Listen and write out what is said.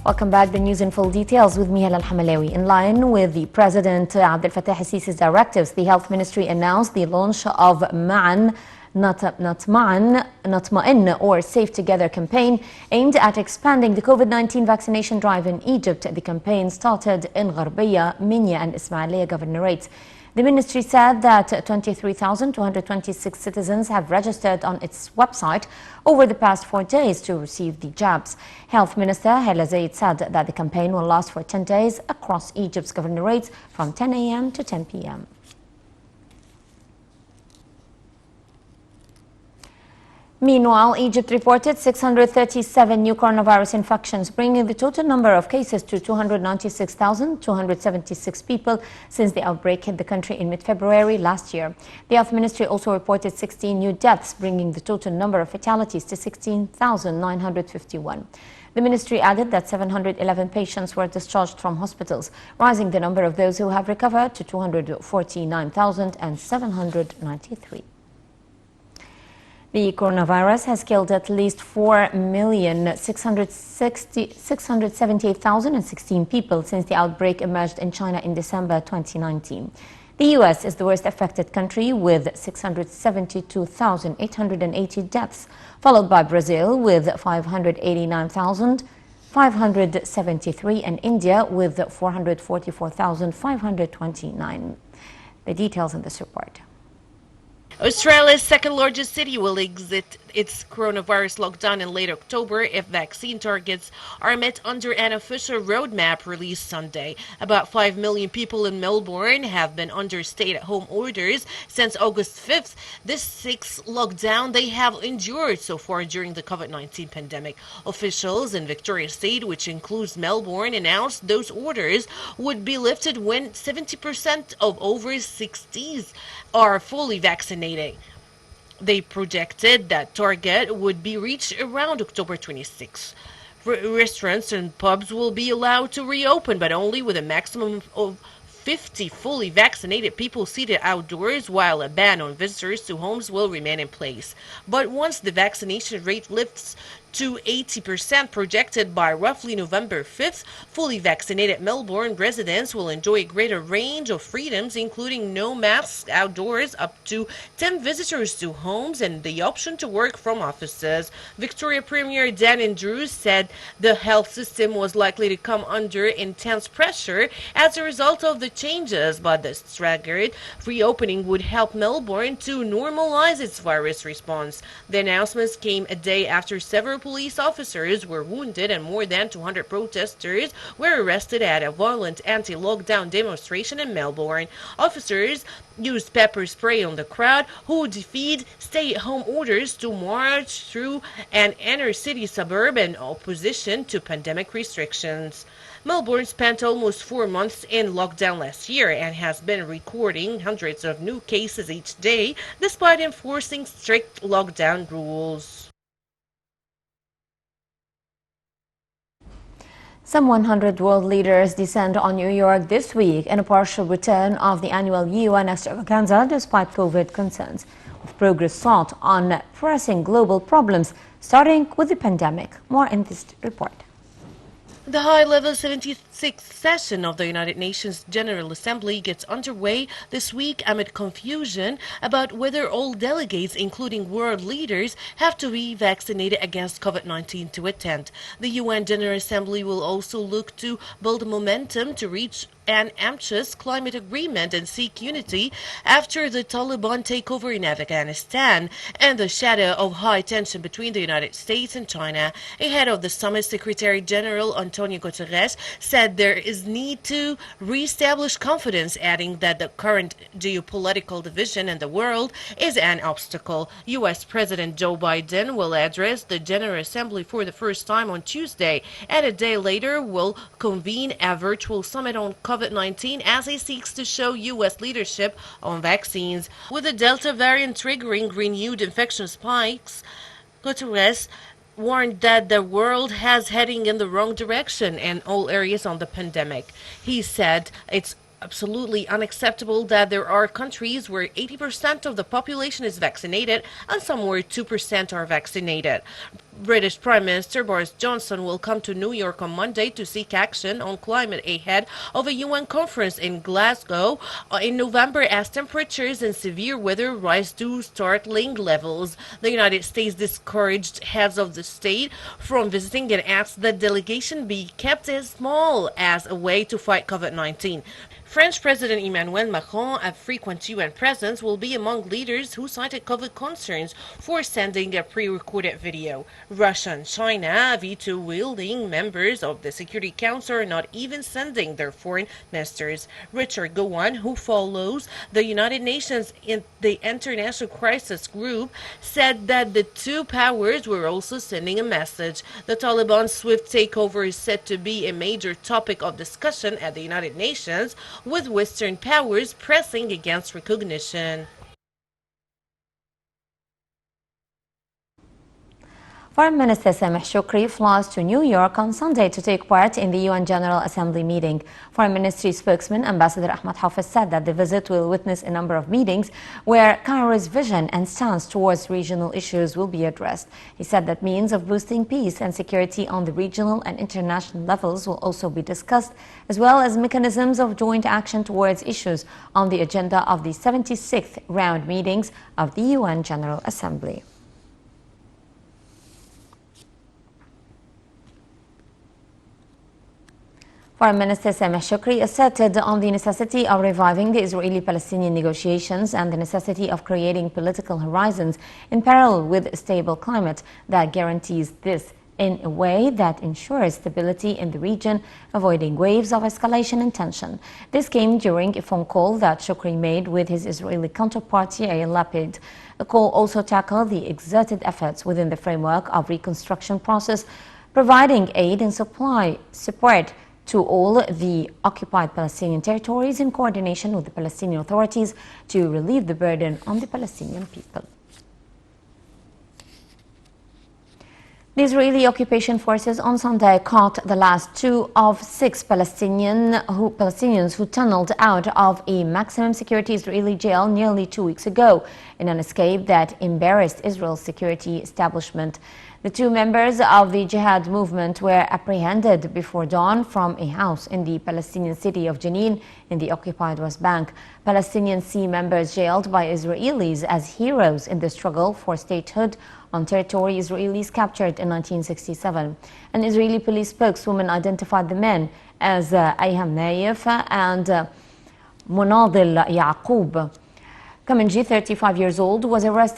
Welcome back. The news in full details with me, Hala Al-Hamalawi. In line with the President Abdel Fattah al-Sisi's directives, the Health Ministry announced the launch of Ma'an Natma'in or Safe Together campaign aimed at expanding the COVID-19 vaccination drive in Egypt. The campaign started in Gharbiya, Minya and Ismailia governorates. The ministry said that 23,226 citizens have registered on its website over the past 4 days to receive the jabs. Health Minister Hala Zaid said that the campaign will last for 10 days across Egypt's governorates from 10 a.m. to 10 p.m. Meanwhile, Egypt reported 637 new coronavirus infections, bringing the total number of cases to 296,276 people since the outbreak hit the country in mid-February last year. The Health Ministry also reported 16 new deaths, bringing the total number of fatalities to 16,951. The ministry added that 711 patients were discharged from hospitals, rising the number of those who have recovered to 249,793. The coronavirus has killed at least 4,678,016 people since the outbreak emerged in China in December 2019. The U.S. is the worst affected country with 672,880 deaths, followed by Brazil with 589,573 and India with 444,529. The details in this report. Australia's second largest city will exit its coronavirus lockdown in late October if vaccine targets are met under an official roadmap released Sunday. About 5 million people in Melbourne have been under stay-at-home orders since August 5th. This sixth lockdown they have endured so far during the COVID-19 pandemic. Officials in Victoria State, which includes Melbourne, announced those orders would be lifted when 70% of over 60s are fully vaccinated. They projected that target would be reached around October 26. Restaurants and pubs will be allowed to reopen, but only with a maximum of 50 fully vaccinated people seated outdoors, while a ban on visitors to homes will remain in place. But once the vaccination rate lifts to 80% projected by roughly November 5th, fully vaccinated Melbourne residents will enjoy a greater range of freedoms, including no masks outdoors, up to 10 visitors to homes, and the option to work from offices. Victoria Premier Dan Andrews said the health system was likely to come under intense pressure as a result of the changes, but the staggered reopening would help Melbourne to normalize its virus response. The announcements came a day after several police officers were wounded and more than 200 protesters were arrested at a violent anti-lockdown demonstration in Melbourne. Officers used pepper spray on the crowd, who defied stay-at-home orders to march through an inner-city suburb in opposition to pandemic restrictions. Melbourne spent almost 4 months in lockdown last year and has been recording hundreds of new cases each day, despite enforcing strict lockdown rules. Some 100 world leaders descend on New York this week in a partial return of the annual UN extravaganza despite COVID concerns, with progress sought on pressing global problems, starting with the pandemic. More in this report. The high-level 76th session of the United Nations General Assembly gets underway this week amid confusion about whether all delegates, including world leaders, have to be vaccinated against COVID-19 to attend. The UN General Assembly will also look to build momentum to reach an ambitious climate agreement and seek unity after the Taliban takeover in Afghanistan and the shadow of high tension between the United States and China. Ahead of the summit, Secretary General Antonio Guterres said there is need to re-establish confidence, adding that the current geopolitical division in the world is an obstacle. U.S. President Joe Biden will address the General Assembly for the first time on Tuesday, and a day later will convene a virtual summit on COVID-19 as he seeks to show U.S. leadership on vaccines. With the Delta variant triggering renewed infection spikes, Guterres warned that the world has heading in the wrong direction in all areas on the pandemic. He said it's absolutely unacceptable that there are countries where 80% of the population is vaccinated and some where 2% are vaccinated. British Prime Minister Boris Johnson will come to New York on Monday to seek action on climate ahead of a UN conference in Glasgow in November as temperatures and severe weather rise to startling levels. The United States discouraged heads of the state from visiting and asked that delegation be kept as small as a way to fight COVID-19. French President Emmanuel Macron, a frequent UN presence, will be among leaders who cited COVID concerns for sending a pre-recorded video. Russia and China, veto-wielding members of the Security Council, are not even sending their foreign ministers. Richard Gowan, who follows the United Nations in the International Crisis Group, said that the two powers were also sending a message. The Taliban's swift takeover is said to be a major topic of discussion at the United Nations, with Western powers pressing against recognition. Foreign Minister Sameh Shoukry flies to New York on Sunday to take part in the UN General Assembly meeting. Foreign Ministry spokesman Ambassador Ahmad Hafiz said that the visit will witness a number of meetings where Cairo's vision and stance towards regional issues will be addressed. He said that means of boosting peace and security on the regional and international levels will also be discussed, as well as mechanisms of joint action towards issues on the agenda of the 76th round meetings of the UN General Assembly. Foreign Minister Sameh Shoukry asserted on the necessity of reviving the Israeli-Palestinian negotiations and the necessity of creating political horizons in parallel with a stable climate that guarantees this in a way that ensures stability in the region, avoiding waves of escalation and tension. This came during a phone call that Shoukry made with his Israeli counterpart Yair Lapid. The call also tackled the exerted efforts within the framework of reconstruction process, providing aid and support to all the occupied Palestinian territories in coordination with the Palestinian authorities to relieve the burden on the Palestinian people. The Israeli occupation forces on Sunday caught the last 2 of 6 Palestinians who tunneled out of a maximum security Israeli jail nearly 2 weeks ago in an escape that embarrassed Israel's security establishment. The 2 members of the jihad movement were apprehended before dawn from a house in the Palestinian city of Jenin in the occupied West Bank. Palestinian C members jailed by Israelis as heroes in the struggle for statehood on territory Israelis captured in 1967. An Israeli police spokeswoman identified the men as Ayham Naif and Munadil Yaqub. Kamenji, 35 years old, was arrested